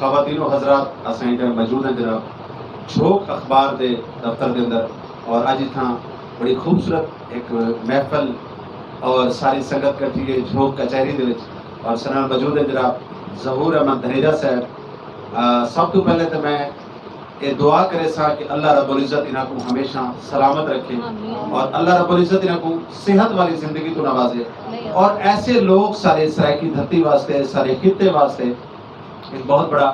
خواتین و حضرات اساں ادھر موجود ہیں جناب جھوک اخبار دے دفتر دے اندر اور اج اتھاں بڑی خوبصورت ایک محفل اور ساری سنگت کٹھی گئی جھوک کچہری دے وچ اور سنال موجود ہے جناب ظہور احمد دھنیجا صاحب سب تو پہلے تو میں یہ دعا کرے سا کہ اللہ رب العزت انہاں کو ہمیشہ سلامت رکھے اور اللہ رب العزت انہاں کو صحت والی زندگی تو نوازے اور ایسے لوگ سارے سرائکی دھرتی واسطے سارے خطے واسطے ایک بہت بڑا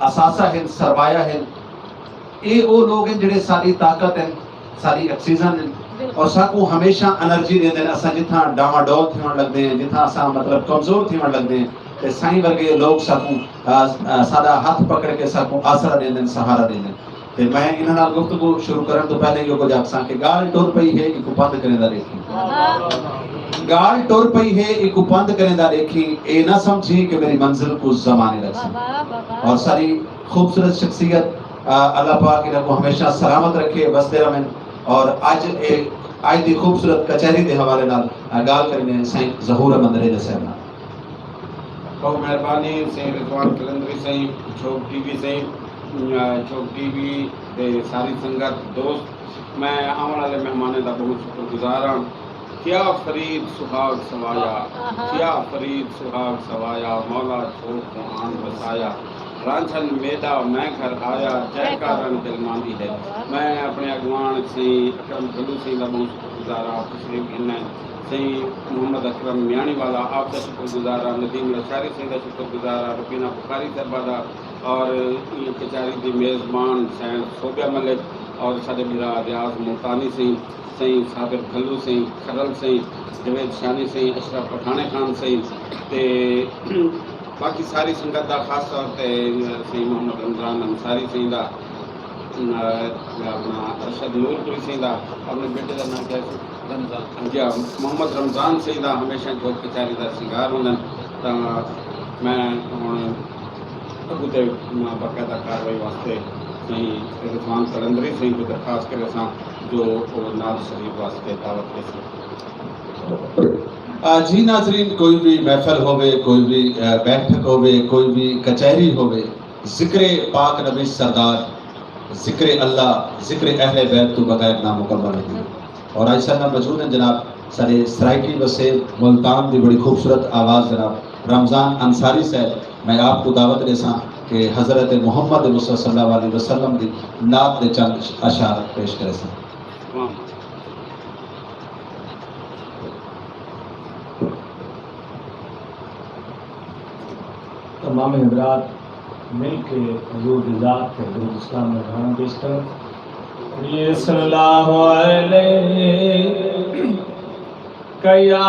اثاثہ ہے سرمایہ ہے یہ وہ لوگ ہیں جڑے ساری طاقت ہیں ساری آکسیجن ہیں اور ساکو ہمیشہ انرجی دے دیں اساں جتھاں ڈاما ڈول تھیون لگدے ہیں جتھاں اساں مطلب کمزور تھیون لگدے ہیں تے سائیں ورگے لوگ ساکو ساڈا ہاتھ پکڑ کے ساکو آسرا دے دیں سہارا دے دیں تے میں انہاں نال گفتگو شروع کرن تو پہلے یہ کچھ آکھساں کہ گال ٹر پئی ہے ایک بند کرے دا دیکھی گال ٹر پئی ہے ایک بند کرے دا دیکھی اے نہ سمجھی کہ میری منزل کو زمانے رکھی اور ساری خوبصورت شخصیت اللہ پاک انہاں کو ہمیشہ سلامت رکھے بستے رہن اور آج دی خوبصورت کچہری دے حوالے نال گال کرنے سائیں ظہور احمد دھنیجا صاحب نال بہت مہربانی سائیں رضوان قلندری سائیں جھوک ٹی وی سائیں جھوک ٹی وی دے ساری سنگت دوست میں آمن والے مہمانے دا بہت شکر گزار ہوں کیا فرید سہاگ سوایا کیا فرید سہاگ سوایا مولا جھوک کو آن بسایا رانجھن میدہ میں گھر آیا جے کا رنگ دل ماندی ہے میں اپنے اگوان سائیں اکرم گھلو سائیں دا بہت شکر گزار ہوں تشریف گھن سائیں محمد اکرم میانی والا آپ کا شکر گزار ہوں ندیم لشاری سائیں دا شکر گزار ہوں ربینہ بخاری صاحبہ دا اور کچہری دی میزبان سائیں صوبیہ ملک اور ساڈے میرا ریاض ملتانی سائیں صابر گھلو سائیں کھرل سائیں جوید شانی سائیں اشرف پٹھانے خان سائیں تے باقی ساری سنگت دا خاص طور تے سائیں محمد رمضان انصاری سائیں دا اپنا ارشد نور پوری سائیں دا اپنے بیٹے دا نام کیا ہے جی محمد رمضان سائیں دا ہمیشہ جھوک کچہری دا سنگار ہوندن تا میں ہن اگو تے باقاعدہ کاروائی واسطے سائیں رضوان قلندری سائیں کو درخواست کرے ساں جو نعت شریف واسطے دعوت دے سن جی ناظرین کوئی بھی محفل ہوئے کوئی بھی بیٹھک ہوئے کوئی بھی کچہری ہوئے ذکر پاک نبی سردار ذکر اللہ ذکر اہل بیت تو بغیر نامکمل ہوگی اور آج سر موجود ہیں جناب سارے سرائکی وسیع ملتان دی بڑی خوبصورت آواز جناب رمضان انصاری صاحب میں آپ کو دعوت دے ساں کہ حضرت محمد مصطفیٰ صلی اللہ علیہ وسلم دی نعت دے چند اشعار پیش کرے ساں تمام حضرات مل کے حضور ذات کے درود اسلام میں گانا پیش کر یہ صلی اللہ علیہ کیا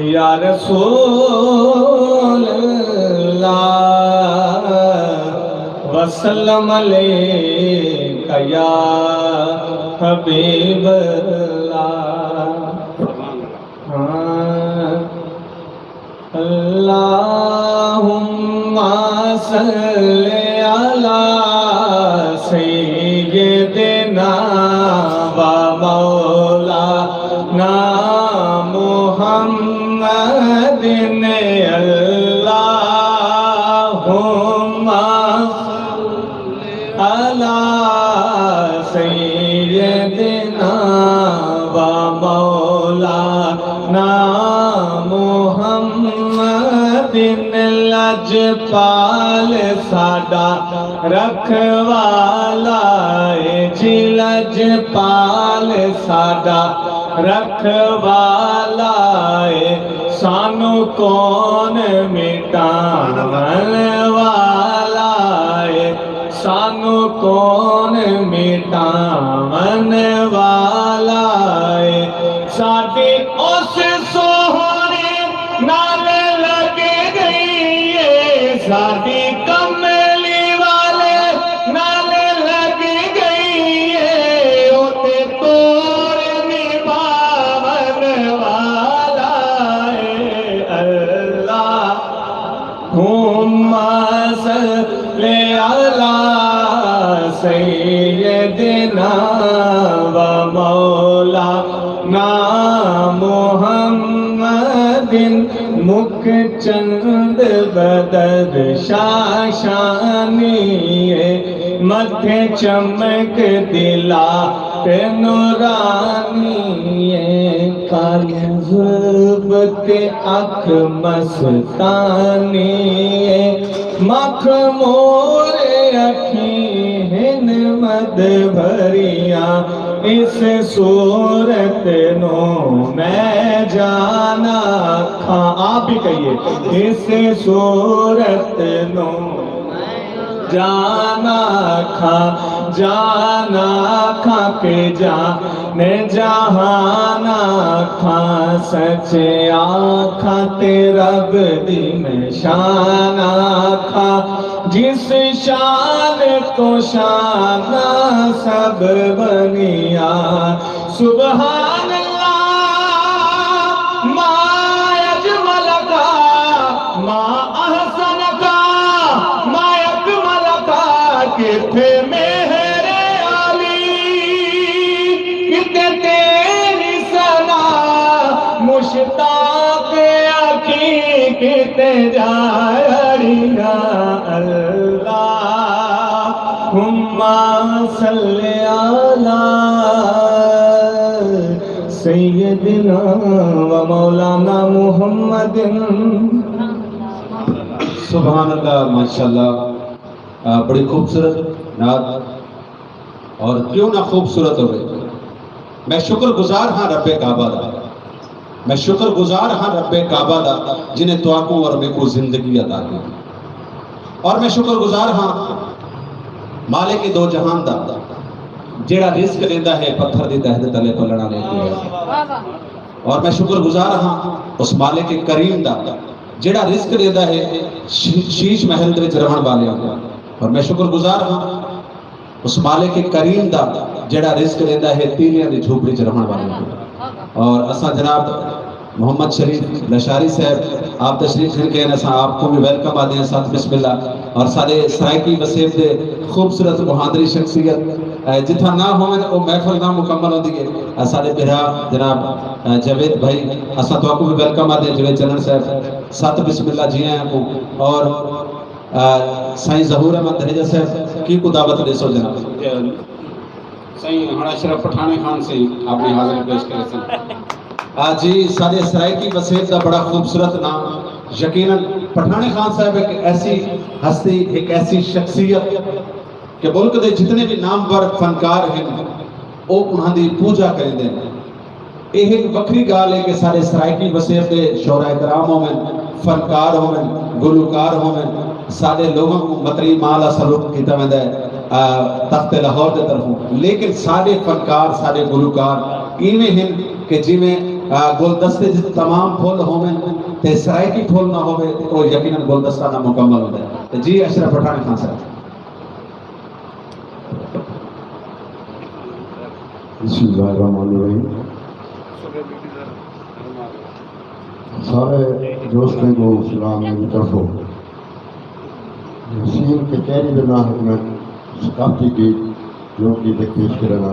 یا رسول اللہ وسلم علیہ یا حبیب اللہ اللہم صلی علی سیدنا و مولانا محمد اللہم صلی علی سیدنا و مولانا محمد لجپال ساڈا رکھوالا جی لجپال ساڈا رکھوالا سانو کون مٹان والا سانو کون مٹان والا ساڈی اس سوہنی نال لگ گئی ہے ساڈی کملی والے نال لگ گئی ہے اوتے تور نبھاون والا ہے اللہم صلی علی سیدنا و مولانا محمد مکھ چند بدر شاشانی متھے چمک دلا پہ نورانی کالی زلفت اکھ مستانی مخمور اکھیں مد بھریاں اس صورت نو میں جانا کھا آپ بھی کہیے اس صورت نو جانا کھا کے جانے جہانا کھا سچے آکھا تے رب دی نشانہ کھا جس شان کو شان سب بنیا سبحان اللہ ما اجمل کا ما احسن کا ما اکمل کا کتنے مہر علی کتنے تیری ثنا مشتاق اکھی کتنے جاڑیاں اللہم صلی علی سیدنا و مولانا محمد سبحان اللہ ماشاءاللہ بڑی خوبصورت نعت اور کیوں نہ خوبصورت ہو گئی میں شکر گزار ہاں رب کعبہ دا میں شکر گزار ہاں رب کعبہ دا جنہیں تواکوں اور میں کو زندگی عطا کی اور میں شکر گزار ہاں مالک دو جہان دا جیڑا رزق دیتا ہے پتھر دی تہت تلے پلنا لیتی ہے اور میں شکر گزار ہاں اس مالک کریم دا جیڑا رزق دیتا ہے شیش محل دے وچ رہن والے اور میں شکر گزار ہاں اس مالک کریم دا جیڑا رزق دیتا ہے تیلیاں دی جھوپڑی وچ رہن والے اور اساں جناب محمد شریف لشاری صاحب آپ تشریف لے کے اساں آپ کو بھی ویلکم آتے ہیں ساتھ بسم اللہ اور سارے سرائکی وسیب دے خوبصورت مہادری شخصیت جتھا نہ ہوئے وہ محفل نہ مکمل ہوتی ہے سارے بہرا جناب جاوید بھائی اساں تو آپ کو بھی ویلکم آتے ہیں جاوید چنن صاحب ساتھ بسم اللہ جی ہیں آپ کو اور سائیں ظہور احمد دہیجہ صاحب کی کو دعوت دے سو جناب سائیں ہمارا اشرف پٹھانے خان سے آپ نے حاضر پیش کرے سن جی سارے سرائکی وسیب کا بڑا خوبصورت نام یقیناً پٹھانے خان صاحب ایک ایسی ہستی ایک ایسی شخصیت کہ ملک دے جتنے بھی نامور فنکار ہیں وہ انہاں دی پوجا کریں دیں یہ ایک وکری گال ہے کہ سارے سرائکی وسیب دے شعراء کرام ہوئے فنکار ہوئے گلوکار ہوئے سارے لوگوں کو مطری مالا سلوک کیتا میں دے تخت لاہور دے طرفوں لیکن سارے فنکار سارے گلوکار ایویں ہیں کہ جی میں گلدستے تمام پھول ہوئے تے سرائکی پھول نہ ہوئے تو یقیناً گلدستہ نہ مکمل ہوتا ہے جی اشرف پٹھانے خان صاحب بسم اللہ الرحمن الرحیم سارے دوستوں کو سلام میری طرف یاسین کے کہری بنا میں ثقافتی گیت لوگ گیت پیش کرنا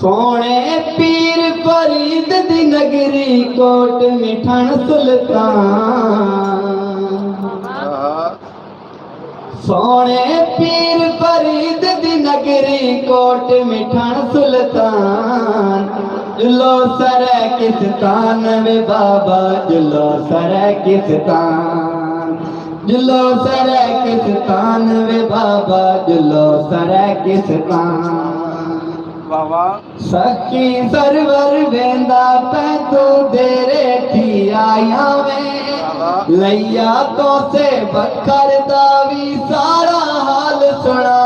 سونے پیر فرید دی نگری کوٹ مٹھن سلطان سونے پیر فرید دی نگری کوٹ مٹھن سلطان جلو سر کستان میں بابا جلو سر کستان جلو سر کستان میں بابا جلو سر کستان سخی سرور ویندا پہ تو دیرے تھی آیا میں لیا تو سے بکر داوی سارا حال سنا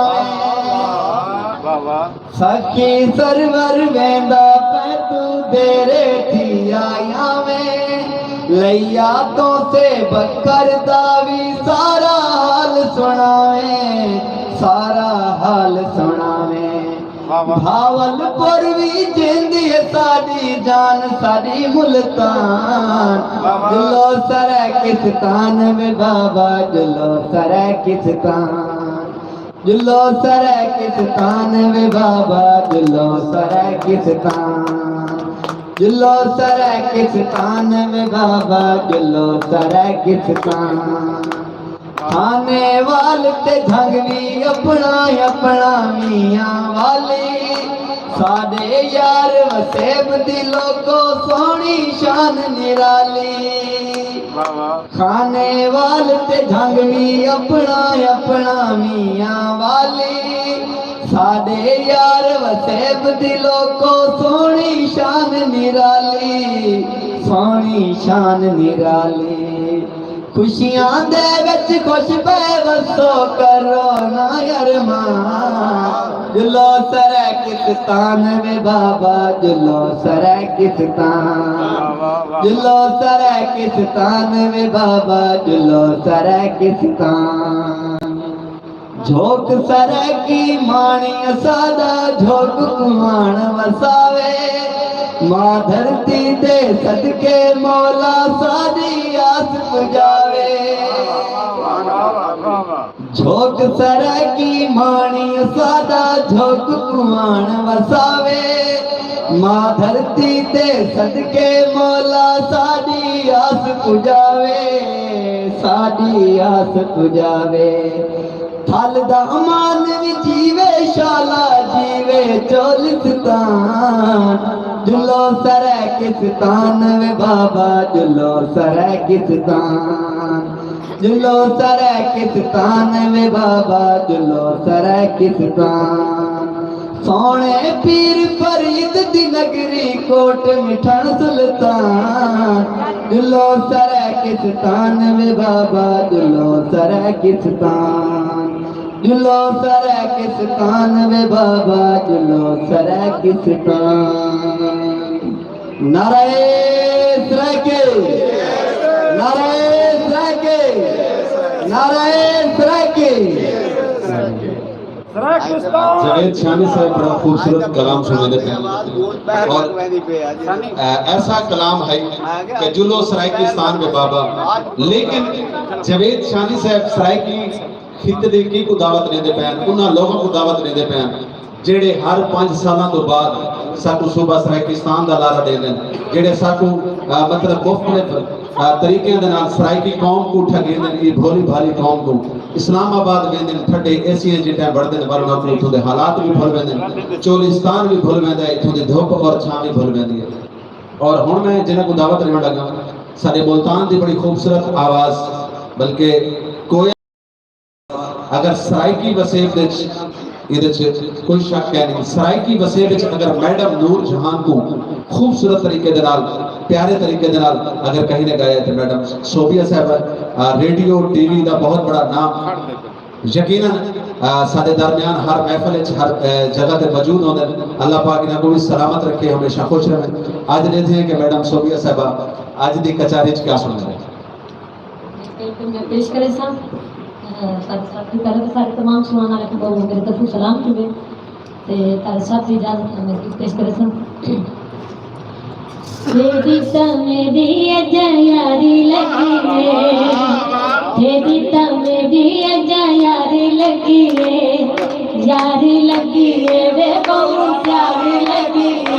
سخی سرور ویندا پہ تو دیرے تھی آیا میں لیا تو سے بکر داوی سارا حال سنا سارا حال سنا بھاول پر بھی جیندی ہے ساڑی جان ساڑی ملتان جلو سر کستان میں بابا جلو سر کستان جلو سر کستان میں بابا جلو سر کستان جلو سر کستان میں بابا جلو سر کستان کھانے والے جھنگوی اپنا اپنا میاں والی ساڑے یار وسیب دلوں کو سونی شان نرالی کھانے والے جھنگوی اپنا اپنا میاں والی ساڑے یار وسیب دلوں کو سونی شان نرالی سونی شان نرالی خوشیاں دے وچ خوش پہ وسو کرو نا ارمان جلو سر کستان میں بابا جلو سر کستان جلو سر کستان میں بابا جلو سر کستان جھوک سر کی مانی سادہ جھوک کمان وساوے ماں دھرتی دے صدقے مولا ساری آس پجاوے جھوک سر کی مانی سادہ جھوک کمان وساوے ماں دھرتی دے صدقے مولا ساری آس پجاوے ساری آس پجاوے تھل دا امان وی جیوے شالا جیوے چولستان جلو سر کستان میں بابا جلو سر کستان جلو سر کستان میں بابا جلو سر کستان سونے پیر فرید دی نگری کوٹ مٹھن سلطان جلو سر کستان میں بابا جلو سر کستان جلو سر کستان میں بابا جلو سر کستان نعرہ سرکے نعرہ سرکے نعرہ سرکے جاوید شانی صاحب بڑا خوبصورت کلام سننے دیتے ہیں اور ایسا کلام ہے کہ جلو سرائیکستان میں بابا لیکن جاوید شانی صاحب سرائیکی خطے کی کو دعوت نہیں دے پہن انہاں لوگوں کو دعوت نہیں دے پہن جیڑے ہر 5 سالوں تو بعد ساکو صوبہ سرائیکستان دا لارا دے دیں جیڑے ساکو مطلب مختلف طریقے دے نال سرائیکی قوم کو اٹھا گئے دیں یہ بھولی بھالی قوم کو اسلام آباد میں دن تھٹے ایسی ہیں جیٹیں بڑھ دیں ورنہ اپنے اتھو دے حالات بھی بھول میں دیں چولستان بھی بھول میں دیں اتھو دے دھوپ اور چھاں بھی بھول میں دیں اور ہون میں جنہیں کو دعوت نہیں لگا سارے ملتان دی بڑی خوبصورت آواز بلکہ کوئی اگر سرائیکی وسیب دے کوئی شک کہہ نہیں سرائیکی وسیب دے اگر میڈم نور جہان کو خوبصورت طریقے دنال پیارے طریقے دنال اگر کہیں نے گایا تھے میڈم صوبیہ صاحب ریڈیو ٹی وی دا بہت بڑا نام یقیناً سادے درمیان ہر محفل ہر جگہ دے موجود ہوندے اللہ پاک انہاں کو بھی سلامت رکھے ہمیشہ خوش رہے آج لیتے ہیں کہ میڈم صوبیہ صاحب آج دی کچاری کیا سن رہے ہیں پیش کرے صاحب ساتھی پہلے تو سارے تمام سنانا والے کو میرے طرف سلام چوبے تے تارے صاحب کی اجازت میں پیش کرے صاحب تیری میری اجا یاری لگی ہے تیری میری اجا یاری لگی ہے وے بہت پیاری لگی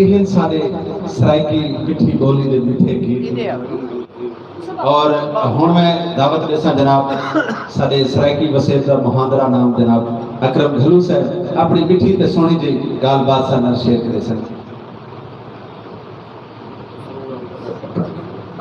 ਇਹ ਸਾਰੇ ਸਰਾਇਕੀ ਮਿੱਠੀ ਬੋਲੀ ਦੇ ਮਿੱਠੇ ਗੀਤ ਔਰ ਹੁਣ ਮੈਂ ਦਾਵਤ ਦੇਸਾਂ ਜਨਾਬ ਸਾਡੇ ਸਰਾਇਕੀ ਵਸੇਬ ਦਾ ਮੁਹਾਂਦਰਾ ਨਾਮ ਜਨਾਬ ਅਕਰਮ ਘਲੂ ਸਾਹਿਬ ਆਪਣੀ ਮਿੱਠੀ ਤੇ ਸੋਹਣੀ ਜੀ ਗੱਲਬਾਤ ਸਾਡੇ ਨਾਲ ਸ਼ੇਅਰ ਕਰੇ ਸਨ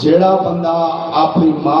ਜਿਹੜਾ ਬੰਦਾ ਆਪਣੀ ਮਾਂ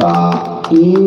ਤਾਂ ਇਹ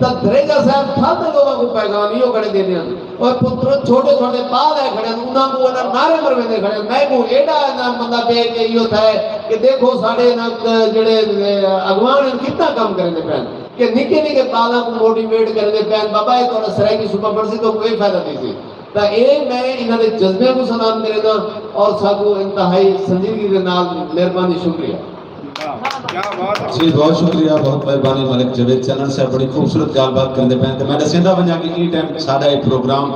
تو دریجہ صاحب تھاتے لوگوں کو پیغامیوں کھڑے دینے ہیں اور پتر چھوٹے چھوٹے بال ہے کھڑے انہاں کو انہاں نعرے مروے دے کھڑے میں کو ایڈا نا بندہ بے کے یہ ہوتا ہے کہ دیکھو ساڑھے جڑے اگوان کتنا کام کرنے پہن کہ نکے نکے بالاں کو موٹیویٹ کرنے پہن بابا یہ تو سرائی کی صبح پڑھ سی تو کوئی فائدہ نہیں سی تا اے میں انہاں دے جذبے کو سلام کرے گا اور ساکو انتہائی سنجیدگی دے نال مہربانی شکریہ جی بہت شکریہ بہت مہربانی ملک جاوید چنن صاحب بڑی خوبصورت گل بات کرتے پے تے میں دسیندا ونجا کہ ای ٹائم ساڈا یہ پروگرام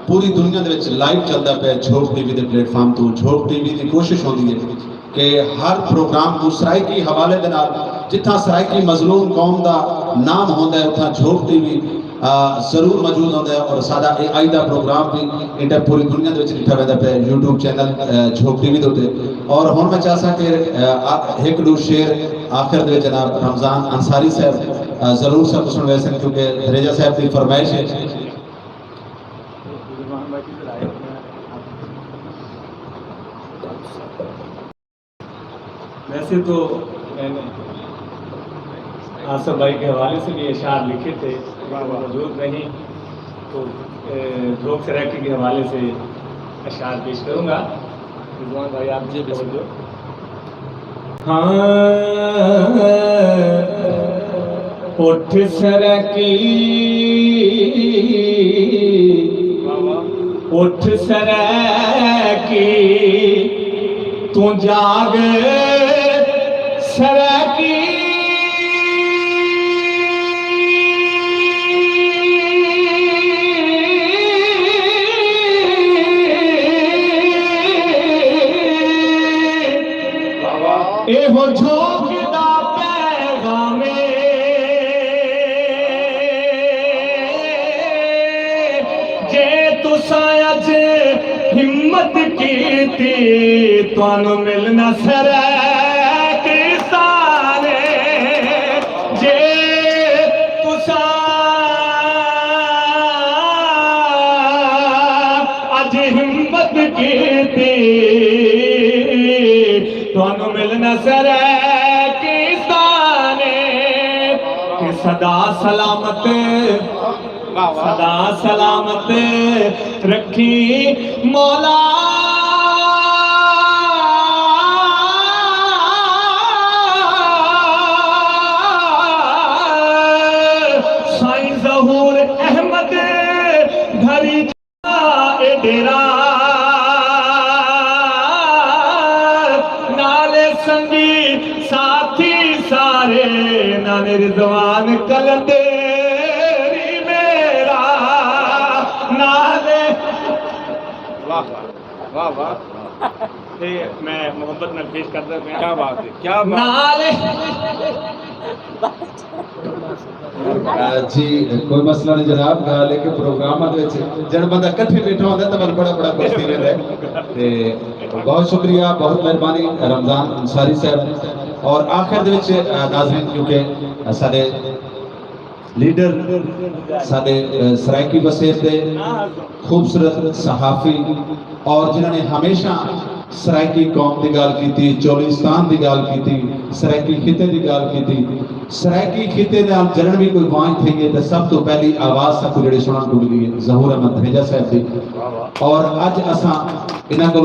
پوری دنیا دے وچ لائیو چلدا پیا جھوک ٹی وی دے پلیٹ فارم تو جھوک ٹی وی دی کوشش ہوندی ہے کہ ہر پروگرام کو سرائکی حوالے دے نال جتھاں سرائکی مظلوم قوم دا نام ہوندا ہے اتھاں جھوک ٹی وی ضرور موجود ہوتا ہے اور سادہ آئی دا پروگرام بھی انٹر پوری دنیا دے وچ ڈٹھا ویندا پیا یوٹیوب چینل جھوک ٹی وی دے اور ہن میں چاہسا کہ ایک دو شعر آخر دے جناب رمضان انصاری صاحب ضرور سب سن ویسے کیونکہ ریجا صاحب کی فرمائش ہے ویسے تو میں نے آصف بھائی کے حوالے سے بھی اشعار لکھے تھے موجود نہیں تو جھوک سرائکی کے حوالے سے اشعار پیش کروں گا رضوان بھائی آپ جی توجہ ہاں اٹھ سرائکی اٹھ سرائکی تو جاگ سرائکی اے ہو جھوک دا پیغام جے تساں اج ہمت کیتی تانوں ملنا سرائکی سارے جے تساں اج ہمت کیتی تانوں ملنا سرائکی سارے کہ صدا سلامت صدا سلامت رکھی مولا سائیں ظہور احمد گھری اے ڈیرا نالے سنگی ساتھی سارے نالے رضوان کلندے واہ واہ میں محبت میں پیش کرتا ہوں کیا بات ہے کیا جی کوئی مسئلہ نہیں جناب لیکن پروگرام جن بندہ کٹھے بیٹھا ہوتا ہے تو بڑا بڑا کشتی رہتا ہے بہت شکریہ بہت مہربانی رمضان انصاری صاحب اور آخر دے وچ ناظرین کیونکہ سارے لیڈر سارے سرائکی وسیعت دے خوبصورت صحافی اور جنہوں نے ہمیشہ سرائکی قوم دی گال کی تھی چولستان دی گال کی تھی سرائکی خطے دی گال کی تھی سرائکی خطے دے آپ جنہوں بھی کوئی وائن تھے گئے تو سب تو پہلی آواز سب کو جڑے سنان ٹوٹ گئی ہے ظہور احمد ریجا صاحب دی اور اج اساں انہاں کو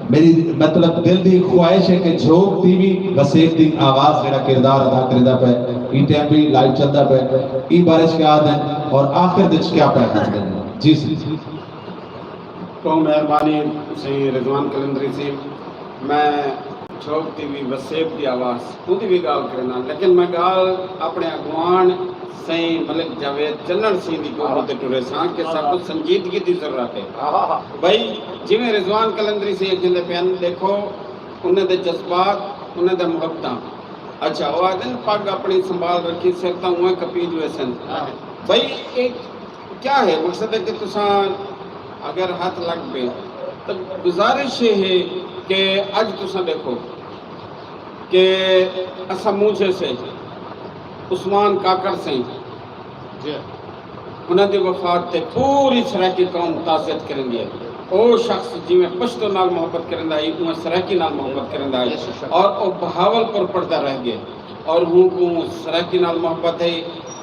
میری مطلب دل دی خواہش ہے کہ جھوک ٹی وی وسیعت دی آواز جڑا کردار ادا کردا پے ای ٹائم بھی لائیو چلدا پے ای بارش کے آد ہیں اور آخر وچ کیا پیغام دیں جی تو مہربانی سی رضوان کلندری سی میں جھوک ٹی وی وسیب دی آواز خود بھی گال کرنا لیکن میں گال اپنے اگوان سی ملک جاوید چنن سی دی کو ہوتے ٹورے ساں کہ سب کچھ سنجیدگی دی ضرورت ہے بھائی جی میں رضوان کلندری سی جندے پین دیکھو انہیں دے جذبات انہیں دے محبتاں اچھا وہ آدھن پاک اپنی سنبھال رکھی سرتا ہوئے کپیج ہوئے سن بھائی ایک کیا ہے مقصد ہے کہ تسان اگر ہاتھ لگ پہ تو گزارش ہے کہ اج تسان دیکھو کہ اسا موجھے سے عثمان کاکڑ سے انہیں دی وفات تے پوری سرائکی قوم تازیت کریں گے او شخص جی میں پشتو نال محبت کریں دائی انہیں سرائکی نال محبت کریں دائی اور او بہاول پر پڑھتا رہ گئے اور ہوں کو سرائکی نال محبت ہے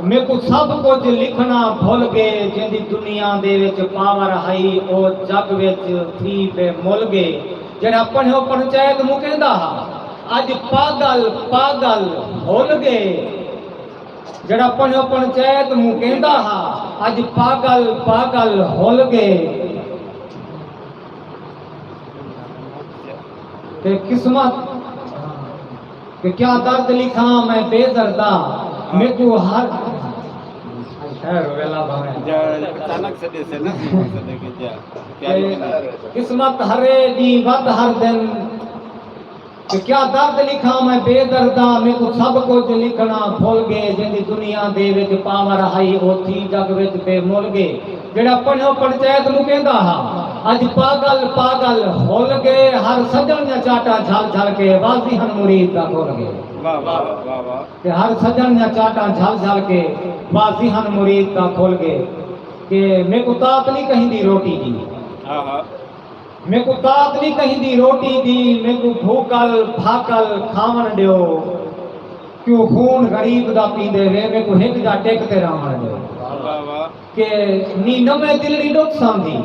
میں کو سب کچھ لکھنا بھول گئے جندی دنیا دے وچ پاور ہائی او جگ وچ تھی بے مل گئے جڑا پڑھو پنچایت مکیندا اج پاگل پاگل بھول گئے جڑا پڑھو پنچایت مکیندا اج پاگل پاگل ہول گئے تے قسمت کہ کیا درد لکھاں میں بے دردہ میں کو ہر خیر ویلا بھاویں اچانک سے دیسے نا کیا قسمت ہرے دی ود ہر دن کہ کیا درد لکھاں میں بے درداں میں کو سب کچھ لکھنا بھول گئے جندی دنیا دے وچ پاور ہائی او تھی جگ وچ بے مل گئے جڑا پڑھو پنچایت مکیندا اج پاگل پاگل ہول گئے ہر سجن یا چاٹا جھل جھل کے واضح ہن مرید دا کھول گئے واہ واہ واہ واہ کہ ہر سجن یا چاٹا جھل جھل کے واضح ہن مرید دا کھول گئے کہ میں کو تاپ نہیں کہیں دی روٹی دی ہاں ہاں میں کو تاپ نہیں کہیں دی روٹی دی میں کو بھوکل بھاکل کھاون دیو کیوں خون غریب دا پیندے وے میں کو ہک جا ٹیک تے راون دیو واہ واہ کہ نی نمے دلڑی ڈوک ساندھی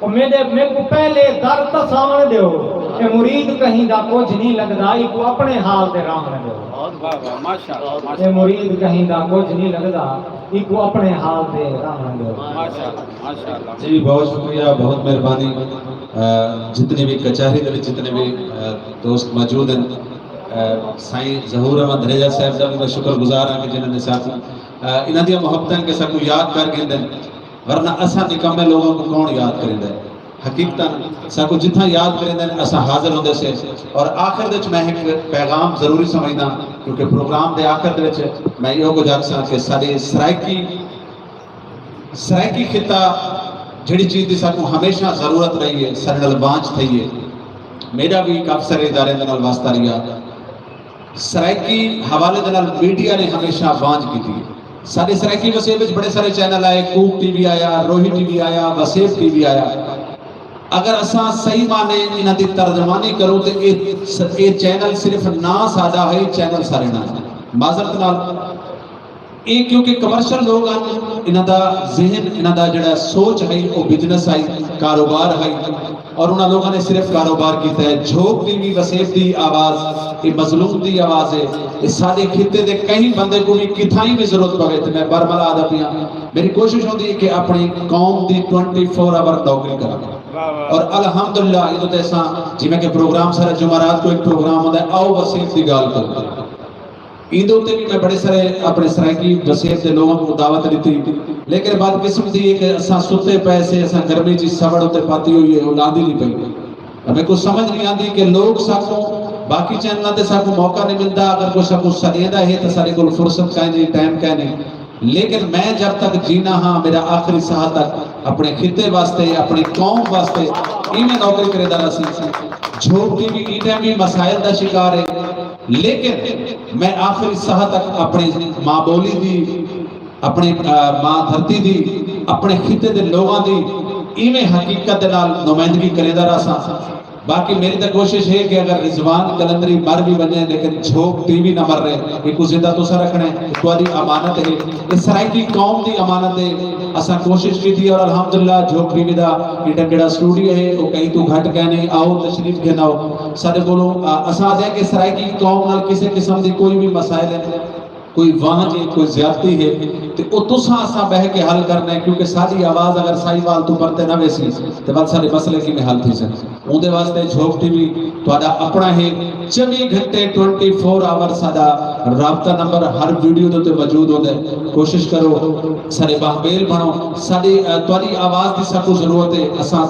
اور میں کو پہلے در تساون دیو کہ مرید کہیں دا کچھ نہیں لگدا ای کو اپنے حال تے راون دیو واہ واہ ماشاءاللہ کہ مرید کہیں دا کچھ نہیں لگدا ای کو اپنے حال تے راون دیو ماشاءاللہ ماشاءاللہ جی بہت شکریہ بہت مہربانی جتنے بھی کچہری دے جتنے بھی دوست موجود ہیں سائیں ظہور احمد دھریجا صاحب دا بھی میں شکر گزار ہاں کہ جنہوں نے ساتھ انہاں دی محبتاں کہ سب کو یاد کر کے دیں ورنہ اساں نکمے لوگوں کو کون یاد کریں دے حقیقتاً سب کو جتنا یاد کریں دیں اساں حاضر ہوندے سے اور آخر دے میں ایک پیغام ضروری سمجھنا کیونکہ پروگرام دے آخر دے میں یہ کو جانساں کہ ساری سرائکی خطہ جڑی چیز دی سب کو ہمیشہ ضرورت رہی ہے سرنل بانچ تھی ہے میرا بھی ایک افسر ادارے دنال واسطہ رہا سرائکی حوالے دنال میڈیا نے ہمیشہ بانچ کی تھی سارے سرائکی وسیب بڑے سارے چینل آئے کوک ٹی وی آیا روہی ٹی وی آیا وسیب ٹی وی آیا اگر اساں صحیح معنی انہاں دی ترجمانی کرو تو یہ چینل صرف نا سادہ ہے چینل سارے نا معذرت نال یہ کیونکہ کمرشل لوگ ہیں انہاں دا ذہن انہاں دا جڑا سوچ ہے وہ بزنس ہے کاروبار ہے اور انہاں لوگوں نے صرف کاروبار کیتا ہے جھوک ٹی وی وسیب دی آواز یہ مظلوم دی آواز ہے یہ سارے خطے دے کہیں بندے کو بھی کتھائی بھی ضرورت پوے تے میں برملا آدھا پیا میری کوشش ہوتی ہے کہ اپنی قوم دی 24 آور نوکری کرا اور الحمدللہ یہ تو تیسا جی میں کہ پروگرام سارا جمعرات کو ایک پروگرام ہوتا ہے آؤ وسیب دی گال کرو عید ہوتے بھی میں بڑے سارے اپنے سرائکی وسیب دے لوگوں کو دعوت دیتی لیکن بات قسم دی ہے کہ اساں ستے پیسے اساں گرمی چیز سوڑ ہوتے پاتی ہوئی ہے اولادی نہیں پہی ہمیں کچھ سمجھ نہیں آتی کہ لوگ ساکوں باقی چینلہ تے ساکوں موقع نہیں ملتا اگر کوئی ساکوں سنیدہ ہے تو سارے کو فرصت کہیں نہیں ٹائم کہیں نہیں لیکن میں جب تک جینا ہاں میرا آخری ساہ تک اپنے خطے واسطے اپنی قوم واسطے میں نوکری کرے دارا سی جھوک کی بھی ایٹیں بھی مسائل دا شکار ہے لیکن میں آخری ساہ تک اپنے ماں بولی دی اپنی ماں دھرتی دی اپنے خطے دے لوگاں دی ایویں حقیقت نال نمائندگی کرے دا رہا سا باقی میری تا کوشش ہے کہ اگر رضوان کلندری مر بھی بنے لیکن جھوک ٹی وی نہ مر رہے ایک زندہ تو سا رکھنے تواری امانت ہے اس سرائکی قوم دی امانت ہے اساں کوشش کی تھی اور الحمدللہ جھوک ٹی وی دا ایٹا کیڑا اسٹوڈیو ہے وہ کہیں تو گھٹ کہنے آؤ تشریف کے ناؤ سارے بولو اساں دے کہ سرائکی قوم نال کسی قسم دی کوئی بھی مسائل ہے کوئی وہاں جی کوئی زیادتی ہے تو وہ تساں اساں بہ کے حل کرنا ہے کیونکہ ساری آواز اگر سائی وال تو پرتے نہ ویسی تو بعد سارے مسئلے کی میں حل تھی سن اندے واسطے جھوک ٹی وی تو آدھا اپنا ہے 24 گھنٹے 24 آور سادہ رابطہ نمبر ہر ویڈیو دوتے موجود ہوتے کوشش کرو سارے باہبیل بنو ساری تواری آواز دی سب کو ضرورت ہے اساں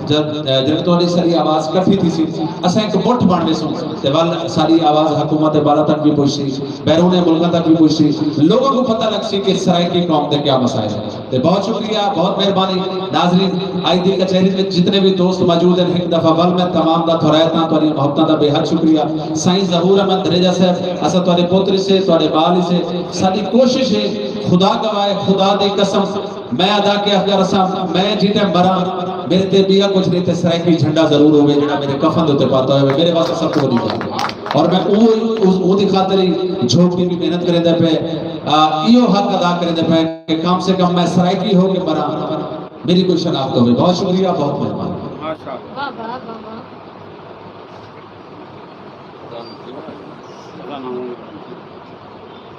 جب تواری ساری آواز کٹھی تھی سی اساں ایک مٹھ باننے سن تے وال ساری آواز حکومت بالا تک بھی پوچھی بیرون ملکہ تک بھی پوچھی لوگوں کو پتہ لگ سی کہ سرائکی قوم دے کیا مسائل ہے بہت شکریہ بہت مہربانی ناظرین آئی دی کچہری میں جتنے بھی دوست موجود ہیں ایک دفعہ ول میں تمام دا تھورایتاں تواری محبتاں دا بے حد شکریہ سائیں ظہور احمد دھریجا صاحب اسا توارے پوتری سے توارے بالی سے ساری کوشش ہے خدا گواہ خدا دے قسم میں ادا کیا اگر اسا میں جیتے مرا میرے تے بیا کچھ نہیں تے سرائکی جھنڈا ضرور ہوئے جڑا میرے کفن دوتے پاتا ہوئے میرے واسطے سب کو نہیں جاتا اور میں وہ دی خاطر ہی جھوک بھی محنت کریں دے پہ ایو حق ادا کریں دے پہ کہ کم سے کم میں سرائکی ہو کے برا میری کوئی شناخت ہوئی. بہت شکریہ, بہت مہربانی. ماشاءاللہ. واہ واہ واہ واہ.